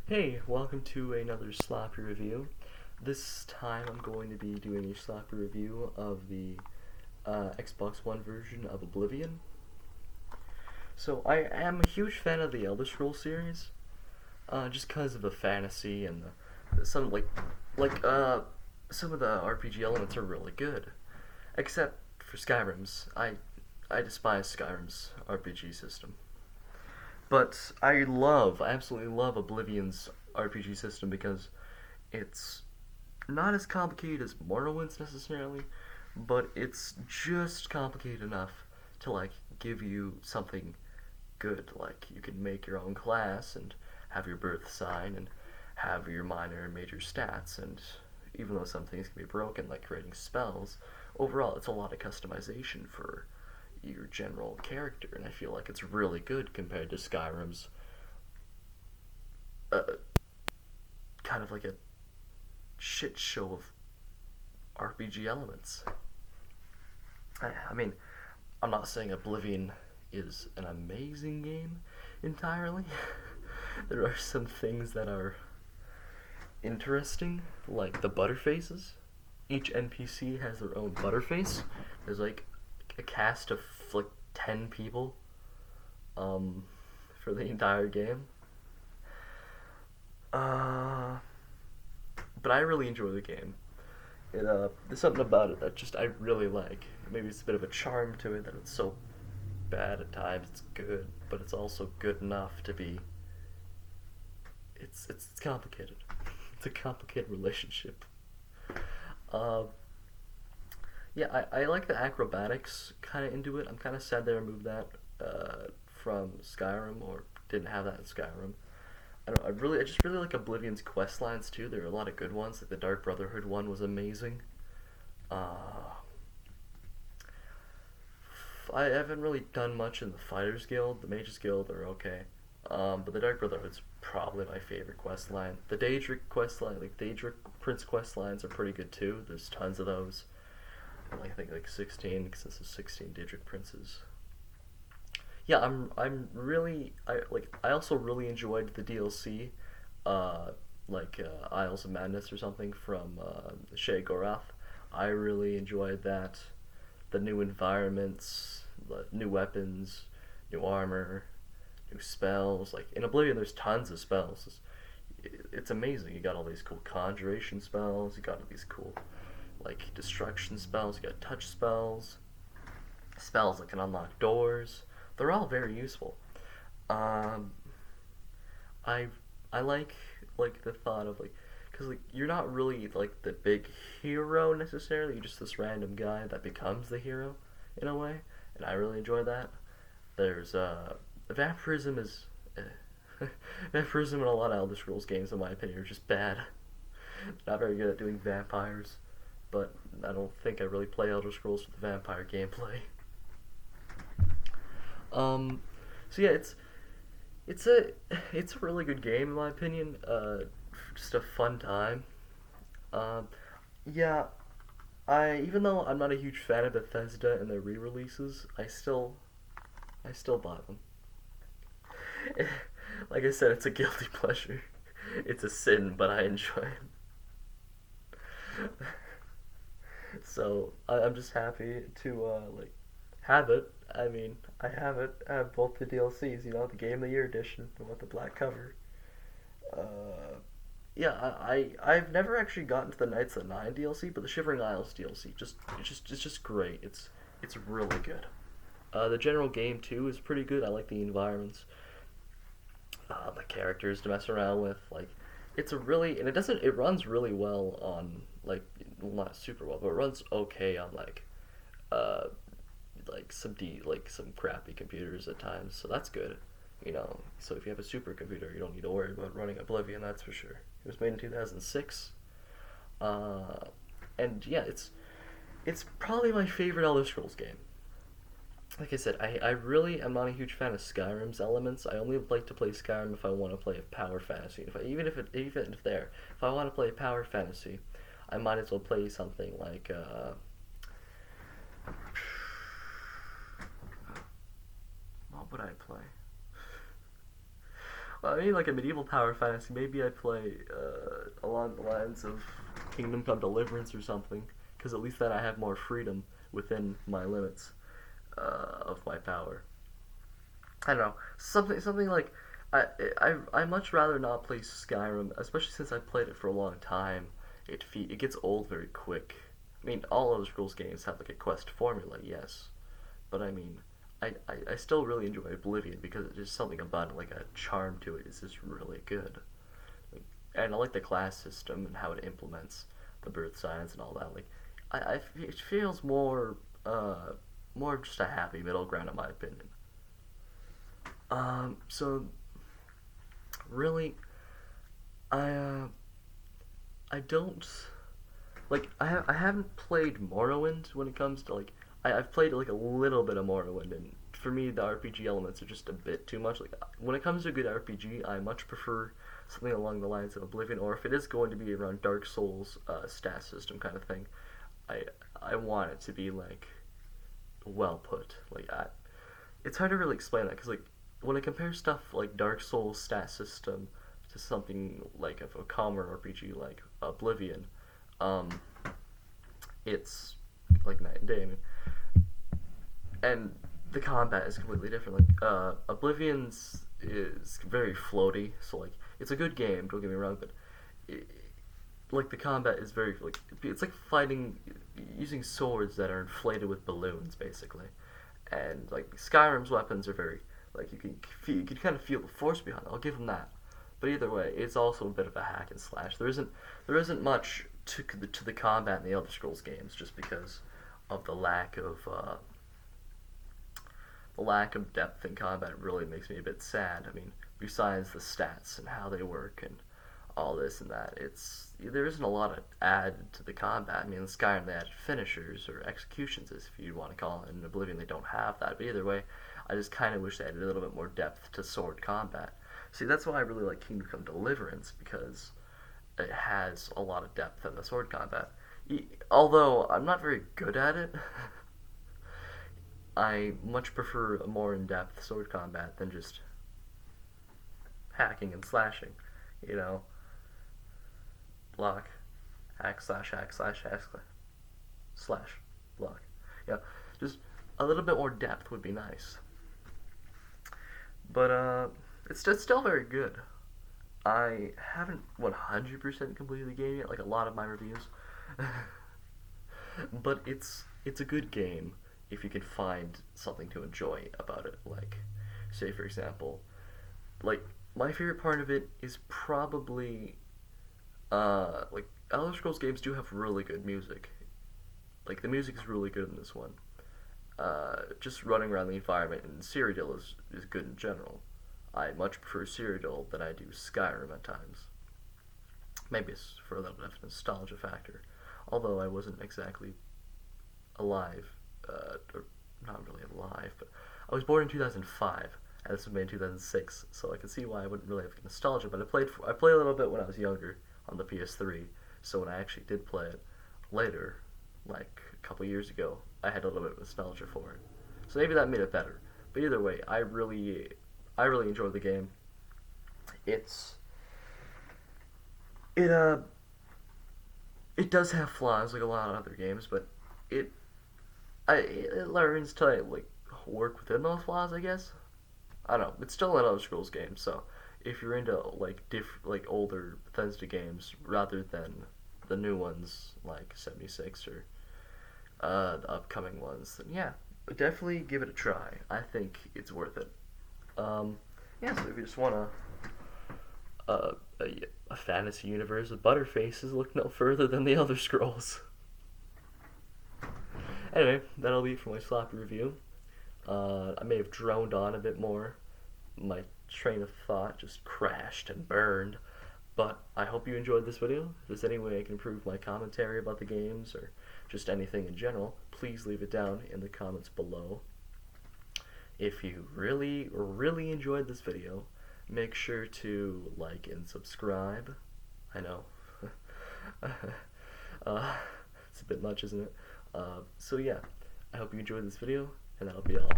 Hey, welcome to another sloppy review. This time I'm going to be doing a sloppy review of the Xbox One version of Oblivion. So I am a huge fan of the Elder Scrolls series, just because of the fantasy and like some of the RPG elements are really good. Except for Skyrim's, I despise Skyrim's RPG system. But I absolutely love Oblivion's RPG system because it's not as complicated as Morrowind's necessarily, but it's just complicated enough to like give you something good. Like you can make your own class and have your birth sign and have your minor and major stats, and even though some things can be broken, like creating spells, overall it's a lot of customization for your general character, and I feel like it's really good compared to Skyrim's uh, kind of like a shit show of RPG elements. I mean, I'm not saying Oblivion is an amazing game entirely. There are some things that are interesting, like the butterfaces. Each NPC has their own butterface. There's like a cast of like 10 people um, for the entire game. Uh, but I really enjoy the game. There's something about it that just I really like. Maybe it's a bit of a charm to it that it's so bad at times. It's good, but it's also good enough to be. It's complicated. It's a complicated relationship. Uh, yeah, I like the acrobatics kind of into it. I'm kind of sad they removed that from Skyrim, or didn't have that in Skyrim. I just really like Oblivion's quest lines too. There are a lot of good ones. Like the Dark Brotherhood one was amazing. Uh, I haven't really done much in the Fighters Guild. The Mages Guild are okay. But the Dark Brotherhood's probably my favorite quest line. The Daedric quest line, like Daedric Prince quest lines, are pretty good too. There's tons of those. Like I think like 16, because this is 16 Daedric Princes. Yeah, I also really enjoyed the DLC, uh, Isles of Madness or something from Shea Gorath. I really enjoyed that. The new environments, the new weapons, new armor, new spells. Like in Oblivion, there's tons of spells. It's amazing. You got all these cool conjuration spells. You got all these cool like destruction spells. You got touch spells, spells that can unlock doors. They're all very useful. Um, I I like the thought of like because like you're not really like the big hero necessarily. You're just this random guy that becomes the hero in a way, and I really enjoy that. There's vampirism is vampirism in a lot of Elder Scrolls games, in my opinion, are just bad. Not very good at doing vampires, but I don't think I really play Elder Scrolls for the vampire gameplay. Um, so yeah, it's a it's a really good game in my opinion. Just a fun time. Um, yeah, I even though I'm not a huge fan of Bethesda and their re-releases, I still buy them. Like I said, it's a guilty pleasure. It's a sin, but I enjoy it. So I'm just happy to have it. I mean, I have it. I have both the DLCs. You know, the Game of the Year edition, the one with the black cover. Uh, yeah, I've never actually gotten to the Knights of the Nine DLC, but the Shivering Isles DLC it's just great. It's really good. The general game too is pretty good. I like the environments, the characters to mess around with. Like, it's a really and it runs really well on like not super well, but it runs okay on uh like some crappy computers at times. So that's good. You know, so if you have a supercomputer, you don't need to worry about running Oblivion. That's for sure. It was made in 2006, uh, and yeah, it's probably my favorite Elder Scrolls game. Like I said, I really am not a huge fan of Skyrim's elements. I only like to play Skyrim if I want to play a power fantasy. Even if there, if I want to play a power fantasy, I might as well play something like what would I play? I mean, like a medieval tower fantasy, maybe I'd play along the lines of Kingdom Come Deliverance or something, because at least then I have more freedom within my limits of my power. I don't know, something like I much rather not play Skyrim, especially since I played it for a long time. It gets old very quick. I mean, all other Scrolls games have like a quest formula, yes, but I mean, I still really enjoy Oblivion because there's something about it, like a charm to it. It's just really good. Like, and I like the class system and how it implements the birth science and all that. Like, it feels more of just a happy middle ground in my opinion. So really, I I don't like I haven't played Morrowind when it comes to like I've played like a little bit of Morrowind, and for me the RPG elements are just a bit too much. Like when it comes to a good RPG, I much prefer something along the lines of Oblivion, or if it is going to be around Dark Souls stat system kind of thing, I I want it to be like well put. It's hard to really explain that because like when I compare stuff like Dark Souls stat system to something like of a calmer RPG like Oblivion, um, it's like night and day. I mean, and the combat is completely different. Like Oblivion's is very floaty, so like it's a good game. Don't get me wrong, but it, like the combat is very like it's like fighting using swords that are inflated with balloons, basically. And like Skyrim's weapons are very like you can kind of feel the force behind it. I'll give them that. But either way, it's also a bit of a hack and slash. There isn't much to the combat in the Elder Scrolls games just because of the lack of depth in combat. It really makes me a bit sad. I mean, besides the stats and how they work and all this and that, there isn't a lot of added to the combat. I mean, in Skyrim they added finishers or executions, if you want to call it. In Oblivion they don't have that. But either way, I just kind of wish they added a little bit more depth to sword combat. See, that's why I really like Kingdom Come Deliverance, because it has a lot of depth in the sword combat. Although I'm not very good at it, I much prefer a more in-depth sword combat than just hacking and slashing. You know, block, hack slash, slash, block. Yeah, just a little bit more depth would be nice. But it's still very good. I haven't 100% completed the game yet, like a lot of my reviews. But it's a good game if you can find something to enjoy about it. Like, say for example, like my favorite part of it is probably like Elder Scrolls games do have really good music. Like the music is really good in this one. Just running around the environment in Cyrodiil is good in general. I much prefer Cyrodiil than I do Skyrim at times. Maybe it's for a little bit of a nostalgia factor. Although I wasn't exactly alive, or not really alive, but I was born in 2005, and this was made in 2006, so I can see why I wouldn't really have nostalgia, but I played a little bit when I was younger on the PS3, so when I actually did play it later, like a couple years ago, I had a little bit of nostalgia for it. So maybe that made it better. But either way, I really enjoyed the game. It does have flaws like a lot of other games, but it learns to like work within those flaws, I guess. I don't know. It's still an Elder Scrolls game, so if you're into like older Bethesda games rather than the new ones like 76 or the upcoming ones, then yeah, definitely give it a try. I think it's worth it. Yeah, so if you just want a fantasy universe with butterfaces, look no further than the Elder Scrolls. Anyway, that'll be it for my sloppy review. I may have droned on a bit more. My train of thought just crashed and burned. But I hope you enjoyed this video. If there's any way I can improve my commentary about the games or just anything in general, please leave it down in the comments below. If you really, really enjoyed this video, make sure to like and subscribe. I know. It's a bit much, isn't it? So yeah, I hope you enjoyed this video, and that'll be all.